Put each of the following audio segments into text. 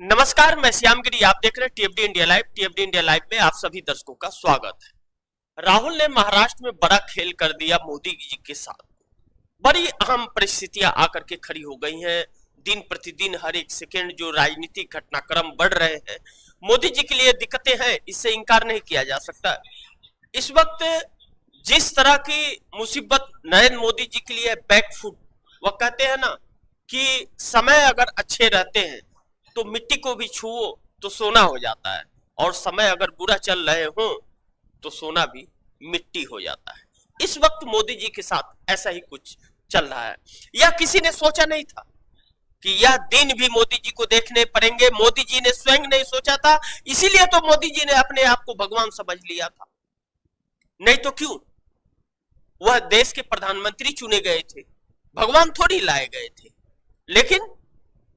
नमस्कार, मैं श्यामगिरी। आप देख रहे हैं टीएफडी इंडिया लाइव। टीएफडी इंडिया लाइव में आप सभी दर्शकों का स्वागत है। राहुल ने महाराष्ट्र में बड़ा खेल कर दिया मोदी जी के साथ। बड़ी अहम परिस्थितियां आकर के खड़ी हो गई हैं। दिन प्रतिदिन हर एक सेकेंड जो राजनीतिक घटनाक्रम बढ़ रहे हैं, मोदी जी के लिए दिक्कतें हैं, इससे इंकार नहीं किया जा सकता। इस वक्त जिस तरह की मुसीबत नरेंद्र मोदी जी के लिए बैकफुट, वह कहते हैं ना कि समय अगर अच्छे रहते हैं तो मिट्टी को भी छुओ तो सोना हो जाता है, और समय अगर बुरा चल रहे हो तो सोना भी मिट्टी हो जाता है। इस वक्त मोदी जी के साथ ऐसा ही कुछ चल रहा है। यह किसी ने सोचा नहीं था कि यह दिन भी मोदी जी को देखने पड़ेंगे। मोदी जी ने स्वयं नहीं सोचा था, इसीलिए तो मोदी जी ने अपने आप को भगवान समझ लिया था। नहीं तो क्यों? वह देश के प्रधानमंत्री चुने गए थे, भगवान थोड़ी लाए गए थे। लेकिन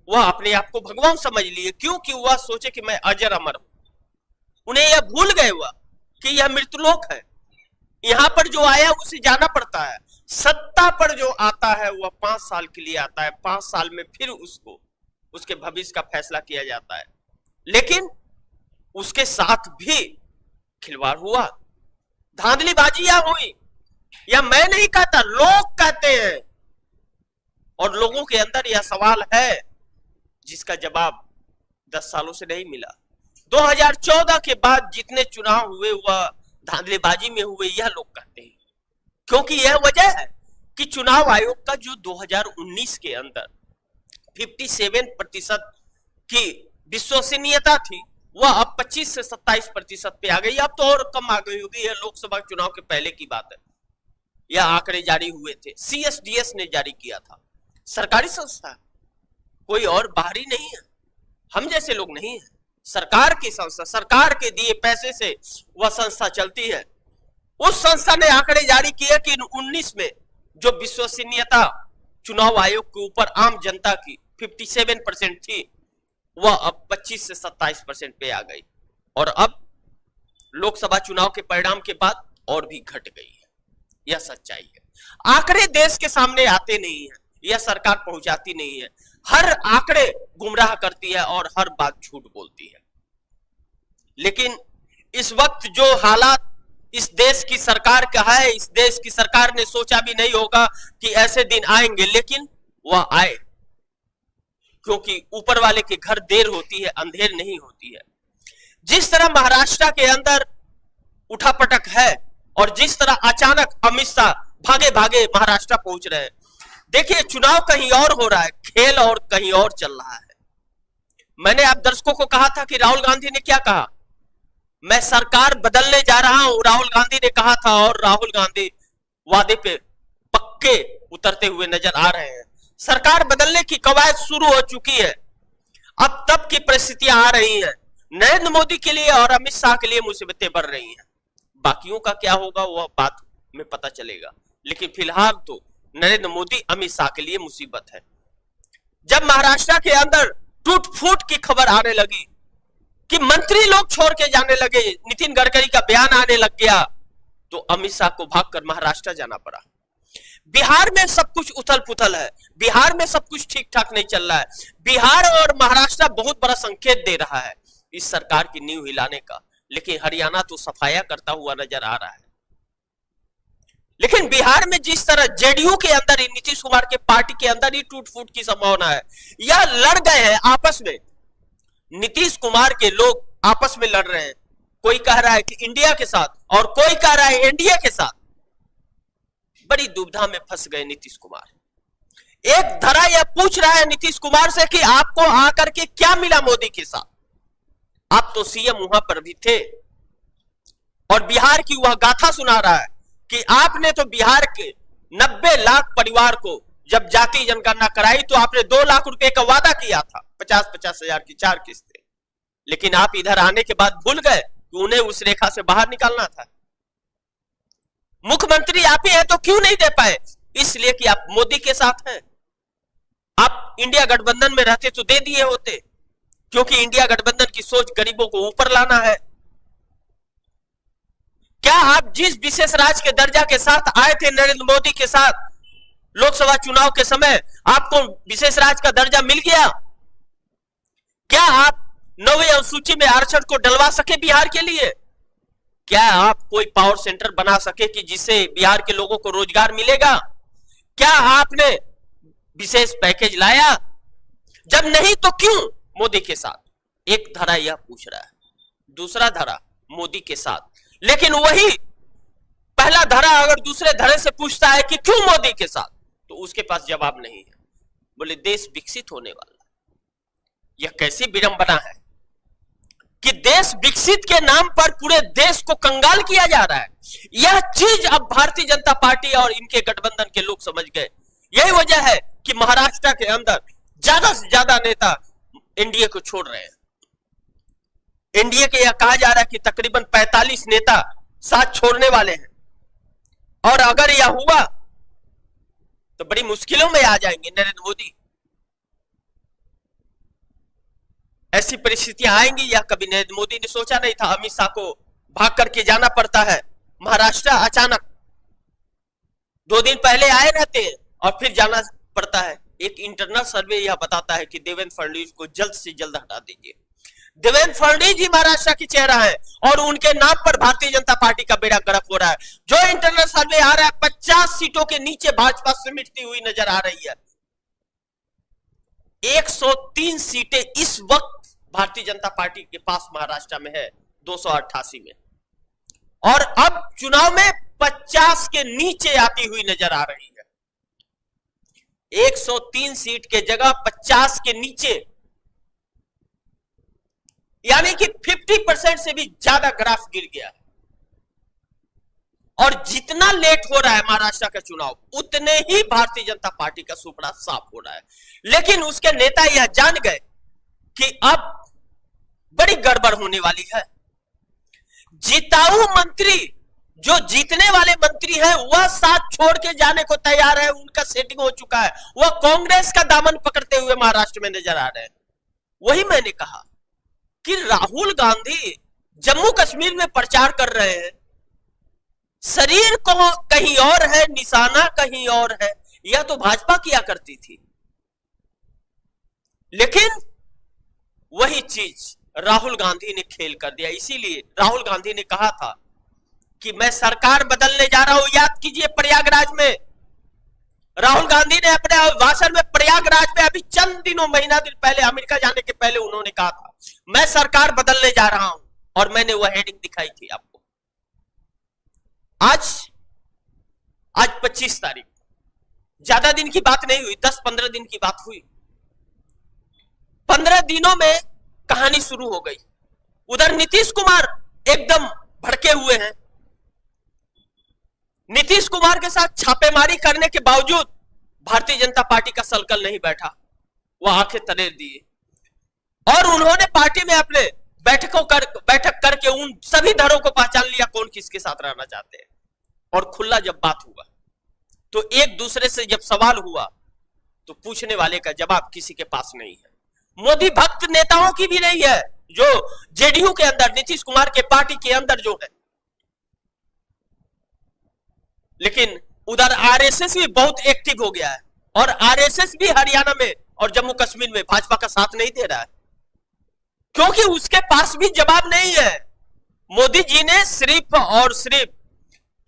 वह अपने आप को भगवान समझ लिए, क्योंकि वह सोचे कि मैं अजर अमर हूं। उन्हें यह भूल गए वह कि यह मृतलोक है। यहां पर जो आया उसे जाना पड़ता है। सत्ता पर जो आता है वह 5 साल के लिए आता है। 5 साल में फिर उसको उसके भविष्य का फैसला किया जाता है। लेकिन उसके साथ भी खिलवाड़ हुआ, धांधलीबाजियां हुई। यह मैं नहीं कहता, लोग कहते हैं। और लोगों के अंदर यह सवाल है जिसका जवाब 10 सालों से नहीं मिला। 2014 के बाद जितने चुनाव हुए वह धांधलीबाजी में हुए, यह लोग कहते हैं। क्योंकि यह वजह है कि चुनाव आयोग का जो 2019 के अंदर 57% की विश्वसनीयता थी, वह अब 25 से 27% पे आ गई। अब तो और कम आ गई होगी, यह लोकसभा चुनाव के पहले की बात है। यह आंकड़े जारी हुए थे, सीएसडीएस ने जारी किया था। सरकारी संस्था, कोई और बाहरी नहीं है, हम जैसे लोग नहीं है। सरकार की संस्था, सरकार के दिए पैसे से वह संस्था चलती है। उस संस्था ने आंकड़े जारी किए कि 19 में जो विश्वसनीयता चुनाव आयोग के ऊपर आम जनता की 57% थी, वह अब 25 से 27% पे आ गई। और अब लोकसभा चुनाव के परिणाम के बाद और भी घट गई है। यह सच्चाई है। आंकड़े देश के सामने आते नहीं है, यह सरकार पहुंचाती नहीं है। हर आंकड़े गुमराह करती है और हर बात झूठ बोलती है। लेकिन इस वक्त जो हालात इस देश की सरकार का है, इस देश की सरकार ने सोचा भी नहीं होगा कि ऐसे दिन आएंगे, लेकिन वह आए। क्योंकि ऊपर वाले के घर देर होती है, अंधेर नहीं होती है। जिस तरह महाराष्ट्र के अंदर उठापटक है और जिस तरह अचानक अमित शाह भागे भागे महाराष्ट्र पहुंच रहे हैं, देखिए चुनाव कहीं और हो रहा है, खेल और कहीं और चल रहा है। मैंने आप दर्शकों को कहा था कि राहुल गांधी ने क्या कहा, मैं सरकार बदलने जा रहा हूं, राहुल गांधी ने कहा था। और राहुल गांधी वादे पे पक्के उतरते हुए नजर आ रहे हैं। सरकार बदलने की कवायद शुरू हो चुकी है। अब तब की परिस्थितियां आ रही हैं, नरेंद्र मोदी के लिए और अमित शाह के लिए मुसीबतें बढ़ रही हैं। बाकियों का क्या होगा वह बात में पता चलेगा, लेकिन फिलहाल तो नरेंद्र मोदी अमित शाह के लिए मुसीबत है। जब महाराष्ट्र के अंदर टूट फूट की खबर आने लगी कि मंत्री लोग छोड़ के जाने लगे, नितिन गडकरी का बयान आने लग गया, तो अमित शाह को भागकर महाराष्ट्र जाना पड़ा। बिहार में सब कुछ उथल पुथल है, बिहार में सब कुछ ठीक ठाक नहीं चल रहा है। बिहार और महाराष्ट्र बहुत बड़ा संकेत दे रहा है इस सरकार की नींव हिलाने का। लेकिन हरियाणा तो सफाया करता हुआ नजर आ रहा है। लेकिन बिहार में जिस तरह जेडीयू के अंदर ही, नीतीश कुमार के पार्टी के अंदर ही टूट फूट की संभावना है। यह लड़ गए हैं आपस में, नीतीश कुमार के लोग आपस में लड़ रहे हैं। कोई कह रहा है कि इंडिया के साथ और कोई कह रहा है एनडीए के साथ। बड़ी दुविधा में फंस गए नीतीश कुमार। एक धरा यह पूछ रहा है नीतीश कुमार से कि आपको आकर के क्या मिला मोदी के साथ। आप तो सीएम वहां पर भी थे और बिहार की वह गाथा सुना रहा है कि आपने तो बिहार के 90 लाख परिवार को जब जाति जनगणना कराई तो आपने 2 लाख रुपए का वादा किया था, 50-50 हजार की 4 किस्तें। लेकिन आप इधर आने के बाद भूल गए कि उन्हें उस रेखा से बाहर निकालना था। मुख्यमंत्री आप ही हैं तो क्यों नहीं दे पाए? इसलिए कि आप मोदी के साथ हैं। आप इंडिया गठबंधन में रहते तो दे दिए होते, क्योंकि इंडिया गठबंधन की सोच गरीबों को ऊपर लाना है। क्या आप जिस विशेष राज्य के दर्जा के साथ आए थे नरेंद्र मोदी के साथ लोकसभा चुनाव के समय, आपको विशेष राज्य का दर्जा मिल गया? क्या आप 9वीं अनुसूची में आरक्षण को डलवा सके बिहार के लिए? क्या आप कोई पावर सेंटर बना सके कि जिससे बिहार के लोगों को रोजगार मिलेगा? क्या आपने विशेष पैकेज लाया? जब नहीं तो क्यों मोदी के साथ? एक धारा यह पूछ रहा है, दूसरा धारा मोदी के साथ। लेकिन वही पहला धारा अगर दूसरे धारे से पूछता है कि क्यों मोदी के साथ, तो उसके पास जवाब नहीं है। बोले देश विकसित होने वाला। यह कैसी विडंबना है कि देश विकसित के नाम पर पूरे देश को कंगाल किया जा रहा है। यह चीज अब भारतीय जनता पार्टी और इनके गठबंधन के लोग समझ गए। यही वजह है कि महाराष्ट्र के अंदर ज्यादा से ज्यादा नेता एनडीए को छोड़ रहे हैं। एनडीए के यह कहा जा रहा है कि तकरीबन 45 नेता साथ छोड़ने वाले हैं, और अगर यह हुआ तो बड़ी मुश्किलों में आ जाएंगे नरेंद्र मोदी। ऐसी परिस्थितियां आएंगी, यह कभी नरेंद्र मोदी ने सोचा नहीं था। अमित शाह को भाग करके जाना पड़ता है महाराष्ट्र, अचानक 2 दिन पहले आए रहते हैं और फिर जाना पड़ता है। एक इंटरनल सर्वे यह बताता है कि देवेंद्र फडणवीस को जल्द से जल्द हटा दीजिए। देवेंद्र फडणवीस ही महाराष्ट्र की चेहरा है और उनके नाम पर भारतीय जनता पार्टी का बेड़ा गर्क हो रहा है। जो इंटरनल सर्वे आ रहा है, 50 सीटों के नीचे भाजपा सिमटती हुई नजर आ रही है। 103 सीटें इस वक्त भारतीय जनता पार्टी के पास महाराष्ट्र में है 288 में, और अब चुनाव में 50 के नीचे आती हुई नजर आ रही है। 103 सीट के जगह 50 के नीचे, यानी कि 50% से भी ज्यादा ग्राफ गिर गया है। और जितना लेट हो रहा है महाराष्ट्र का चुनाव, उतने ही भारतीय जनता पार्टी का सुपड़ा साफ हो रहा है। लेकिन उसके नेता यह जान गए कि अब बड़ी गड़बड़ होने वाली है। जिताऊ मंत्री, जो जीतने वाले मंत्री हैं, वह साथ छोड़ के जाने को तैयार है। उनका सेटिंग हो चुका है। वह कांग्रेस का दामन पकड़ते हुए महाराष्ट्र में नजर आ रहे हैं। वही मैंने कहा कि राहुल गांधी जम्मू कश्मीर में प्रचार कर रहे हैं, शरीर को कहीं और है, निशाना कहीं और है। यह तो भाजपा किया करती थी। लेकिन वही चीज राहुल गांधी ने खेल कर दिया। इसीलिए राहुल गांधी ने कहा था कि मैं सरकार बदलने जा रहा हूं। याद कीजिए प्रयागराज में राहुल गांधी ने अपने भाषण में प्रयागराज में अभी चंद दिनों, महीना दिन पहले, अमेरिका जाने के पहले उन्होंने कहा था मैं सरकार बदलने जा रहा हूं, और मैंने वह हेडिंग दिखाई थी आपको। आज 25 तारीख, ज्यादा दिन की बात नहीं हुई, 10-15 दिन की बात हुई। 15 दिनों में कहानी शुरू हो गई। उधर नीतीश कुमार एकदम भड़के हुए हैं। नीतीश कुमार के साथ छापेमारी करने के बावजूद भारतीय जनता पार्टी का सलकल नहीं बैठा। वह आंखें तरेर दिए और उन्होंने पार्टी में अपने बैठक करके उन सभी दरों को पहचान लिया कौन किसके साथ रहना चाहते हैं। और खुला जब बात हुआ तो एक दूसरे से जब सवाल हुआ तो पूछने वाले का जवाब किसी के पास नहीं है। मोदी भक्त नेताओं की भी नहीं है, जो जेडीयू के अंदर, नीतीश कुमार के पार्टी के अंदर जो है। लेकिन उधर आरएसएस भी बहुत एक्टिव हो गया है, और आरएसएस भी हरियाणा में और जम्मू कश्मीर में भाजपा का साथ नहीं दे रहा है, क्योंकि उसके पास भी जवाब नहीं है। मोदी जी ने सिर्फ और सिर्फ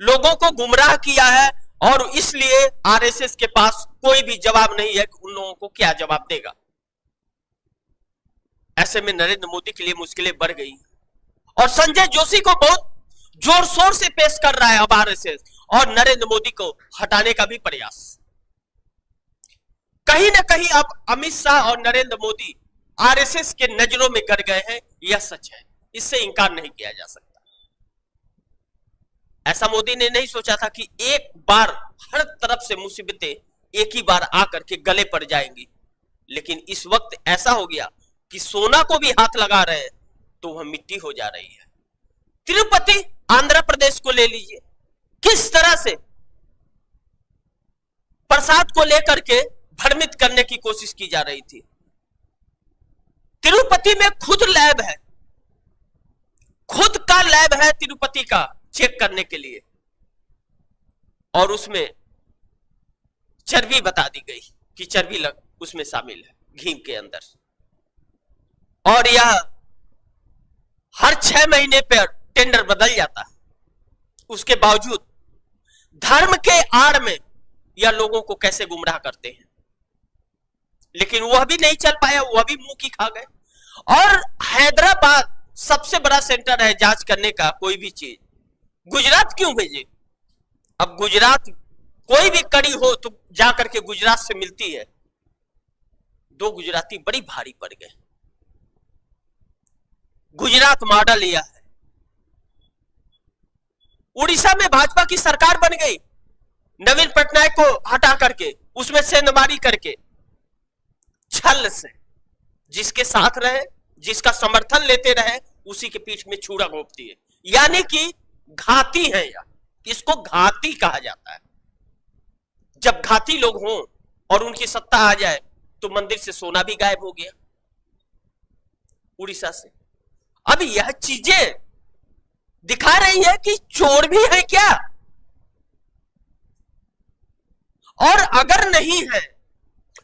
लोगों को गुमराह किया है, और इसलिए आरएसएस के पास कोई भी जवाब नहीं है कि उन लोगों को क्या जवाब देगा। ऐसे में नरेंद्र मोदी के लिए मुश्किलें बढ़ गई, और संजय जोशी को बहुत जोर शोर से पेश कर रहा है अब आरएसएस, और नरेंद्र मोदी को हटाने का भी प्रयास। कहीं ना कहीं अब अमित शाह और नरेंद्र मोदी आरएसएस के नजरों में गिर गए हैं। यह सच है, इससे इंकार नहीं किया जा सकता। ऐसा मोदी ने नहीं सोचा था कि एक बार हर तरफ से मुसीबतें एक ही बार आकर के गले पड़ जाएंगी। लेकिन इस वक्त ऐसा हो गया कि सोना को भी हाथ लगा रहे हैं तो वह मिट्टी हो जा रही है। तिरुपति आंध्र प्रदेश को ले लीजिए, किस तरह से प्रसाद को लेकर के भ्रमित करने की कोशिश की जा रही थी। तिरुपति में खुद लैब है, खुद का लैब है तिरुपति का चेक करने के लिए, और उसमें चर्बी बता दी गई कि चर्बी उसमें शामिल है घी के अंदर। और यह हर 6 महीने पर टेंडर बदल जाता है। उसके बावजूद धर्म के आड़ में यह लोगों को कैसे गुमराह करते हैं, लेकिन वह भी नहीं चल पाया, वह भी मुंह की खा गए। और हैदराबाद सबसे बड़ा सेंटर है जांच करने का कोई भी चीज, गुजरात क्यों भेजे? अब गुजरात कोई भी कड़ी हो तो जाकर के गुजरात से मिलती है। 2 गुजराती बड़ी भारी पड़ गए। गुजरात मॉडल यह है। उड़ीसा में भाजपा की सरकार बन गई, नवीन पटनायक को हटा करके, उसमें सेंधमारी करके, छल से। जिसके साथ रहे, जिसका समर्थन लेते रहे, उसी के पीठ में छुरा घोंपती है। यानी कि घाती है यह, इसको घाती कहा जाता है। जब घाती लोग हों और उनकी सत्ता आ जाए तो मंदिर से सोना भी गायब हो गया उड़ीसा से। अब यह चीजें दिखा रही है कि चोर भी है क्या, और अगर नहीं है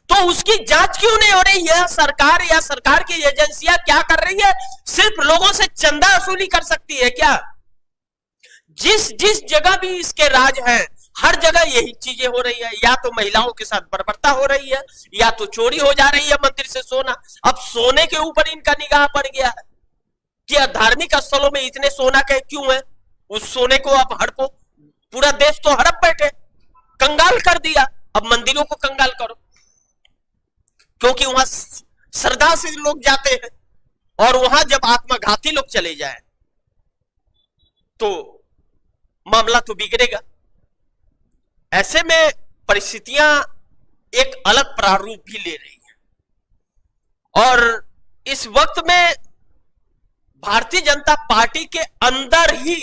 तो उसकी जांच क्यों नहीं हो रही? यह सरकार या सरकार की एजेंसियां क्या कर रही है? सिर्फ लोगों से चंदा वसूली कर सकती है क्या? जिस जिस जगह भी इसके राज है, हर जगह यही चीजें हो रही है। या तो महिलाओं के साथ बर्बरता हो रही है, या तो चोरी हो जा रही है मंदिर से सोना। अब सोने के ऊपर इनका निगाह पड़ गया है कि धार्मिक स्थलों में इतने सोना के क्यों है? उस सोने को अब हड़पो। पूरा देश तो हड़प बैठे, कंगाल कर दिया। अब मंदिरों को कंगाल करो, क्योंकि वहां श्रद्धा से लोग जाते हैं, और वहां जब आत्मघाती लोग चले जाए तो मामला तो बिगड़ेगा। ऐसे में परिस्थितियां एक अलग प्रारूप भी ले रही हैं। और इस वक्त में भारतीय जनता पार्टी के अंदर ही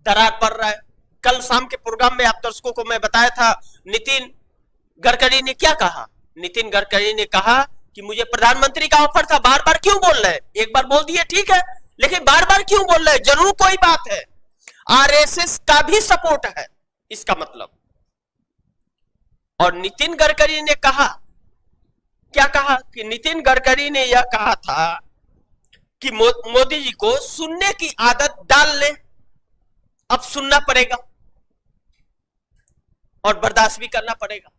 दरार पड़ रहा है। कल शाम के प्रोग्राम में आप दर्शकों को मैं बताया था, नितिन गडकरी ने क्या कहा? नितिन गडकरी ने कहा कि मुझे प्रधानमंत्री का ऑफर था, बार बार क्यों बोल रहे हैं? एक बार बोल दिए ठीक है, लेकिन बार बार क्यों बोल रहे हैं? जरूर कोई बात है। आरएसएस का भी सपोर्ट है इसका मतलब। और नितिन गडकरी ने कहा, क्या कहा? कि नितिन गडकरी ने यह कहा था कि मोदी जी को सुनने की आदत डाल ले। अब सुनना पड़ेगा और बर्दाश्त भी करना पड़ेगा।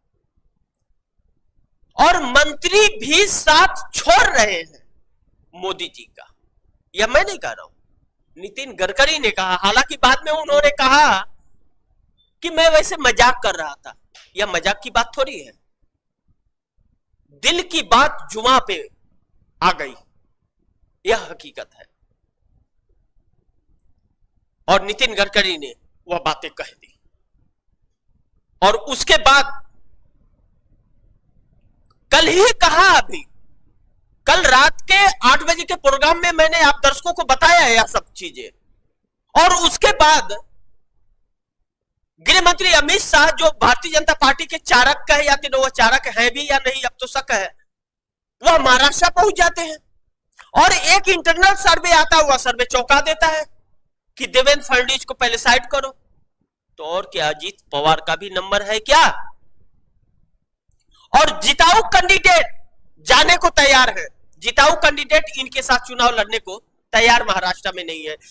और मंत्री भी साथ छोड़ रहे हैं मोदी जी का, यह मैं नहीं कह रहा हूं, नितिन गडकरी ने कहा। हालांकि बाद में उन्होंने कहा कि मैं वैसे मजाक कर रहा था। यह मजाक की बात थोड़ी है, दिल की बात जुबां पे आ गई, यह हकीकत है। और नितिन गडकरी ने वह बातें कह दी। और उसके बाद कल ही कहा, अभी कल रात के 8 बजे के प्रोग्राम में मैंने आप दर्शकों को बताया यह सब चीजें। और उसके बाद गृह मंत्री अमित शाह, जो भारतीय जनता पार्टी के चारक कहे जाते हैं, वह चारक है भी या नहीं अब तो शक है, वह महाराष्ट्र पहुंच जाते हैं। और एक इंटरनल सर्वे आता हुआ सर्वे चौंका देता है कि देवेंद्र फडणवीस को पहले साइड करो। तो और क्या, अजीत पवार का भी नंबर है क्या? और जिताऊ कैंडिडेट जाने को तैयार है, जिताऊ कैंडिडेट इनके साथ चुनाव लड़ने को तैयार महाराष्ट्र में नहीं है।